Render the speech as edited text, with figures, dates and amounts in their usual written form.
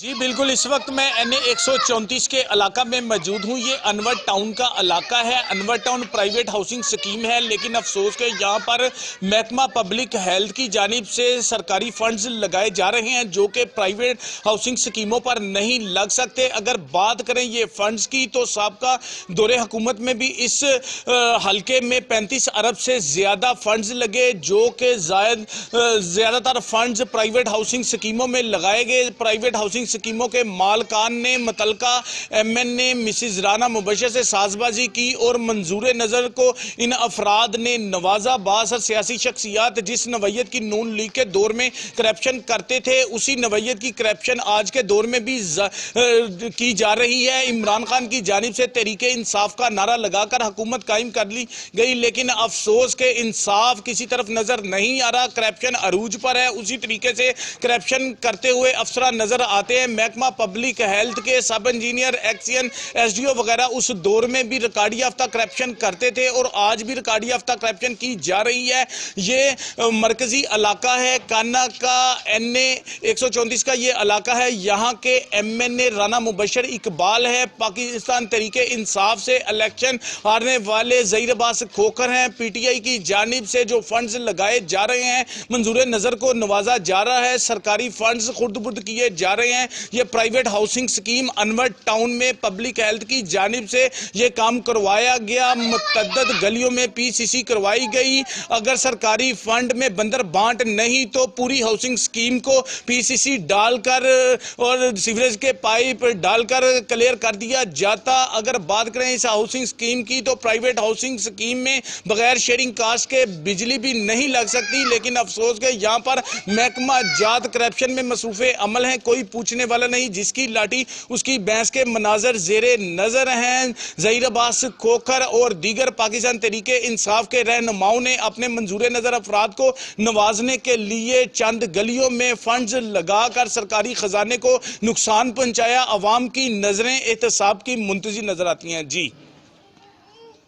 جی بالکل، اس وقت میں این اے 134 کے علاقہ میں موجود ہوں۔ یہ انور ٹاؤن کا علاقہ ہے۔ انور ٹاؤن پرائیویٹ ہاؤسنگ سکیم ہے، لیکن افسوس کہ یہاں پر محکمہ پبلک ہیلتھ کی جانب سے سرکاری فنڈز لگائے جا رہے ہیں جو کہ پرائیویٹ ہاؤسنگ سکیموں پر نہیں لگ سکتے۔ اگر بات کریں یہ فنڈز کی تو سابقہ دور حکومت میں بھی اس حلقے میں 35 ارب سے زیادہ فنڈز لگے، جو کہ زیادہ تر فنڈز پرائیویٹ ہاؤسنگ سکیموں میں لگائے گئے۔ پرائیویٹ ہاؤسنگ سکیموں کے مالکان نے متعلقہ ایم این اے مسز رانا مبشر سے ساز بازی کی اور منظور نظر کو ان افراد نے نوازا۔ بااثر سیاسی شخصیات جس نوعیت کی نون لیگ کے دور میں کرپشن کرتے تھے، اسی نوعیت کی کرپشن آج کے دور میں بھی کی جا رہی ہے۔ عمران خان کی جانب سے تحریک انصاف کا نعرہ لگا کر حکومت قائم کر لی گئی، لیکن افسوس کہ انصاف کسی طرف نظر نہیں آ رہا۔ کرپشن عروج پر ہے، اسی طریقے سے کرپشن کرتے ہوئے افسران نظر آتے ہیں۔ محکمہ پبلک ہیلتھ کے سب engineer, XEN, S D O وغیرہ اس دور میں بھی ریکارڈ یافتہ کرپشن کرتے تھے اور آج بھی ریکارڈ یافتہ کرپشن کی جا رہی ہے۔ یہ مرکزی علاقہ ہے کانا کا، این اے 134 کا یہ علاقہ ہے۔ یہاں کے ایم این اے رانا مبشر اقبال ہے، پاکستان تحریک انصاف سے الیکشن ہارنے والے ظہیر عباس کھوکھر ہیں۔ پی ٹی آئی کی جانب سے جو فنڈز لگائے جا رہے ہیں، منظور نظر کو نوازا جا رہا ہے، سرکاری فنڈز خرد برد کیے جا رہے ہیں۔ یہ پرائیویٹ ہاؤسنگ سکیم انور ٹاؤن میں پبلک ہیلتھ کی جانب سے یہ کام کروایا گیا۔ متعدد گلیوں میں پی سی سی کروائی گئی۔ اگر سرکاری فنڈ میں بندر بانٹ نہیں تو پوری ہاؤسنگ سکیم کو پی سی سی ڈال کر اور سیوریج کے پائپ ڈال کر کلیئر کر دیا جاتا۔ اگر بات کریں اس ہاؤسنگ سکیم کی تو پرائیویٹ ہاؤسنگ سکیم میں بغیر شیئرنگ کاسٹ کے بجلی بھی نہیں لگ سکتی، لیکن افسوس کہ یہاں پر محکمہ جات کرپشن میں مصروف عمل ہیں، کوئی پوچھنے والا نہیں، جس کی لاٹھی اس کی بھینس کے مناظر زیر نظر ہیں۔ ظہیر عباس کھوکھر اور دیگر پاکستان تحریک انصاف کے رہنماؤں نے اپنے منظور نظر افراد کو نوازنے کے لیے چند گلیوں میں فنڈز لگا کر سرکاری خزانے کو نقصان پہنچایا۔ عوام کی نظریں احتساب کی منتظر نظر آتی ہیں۔ جی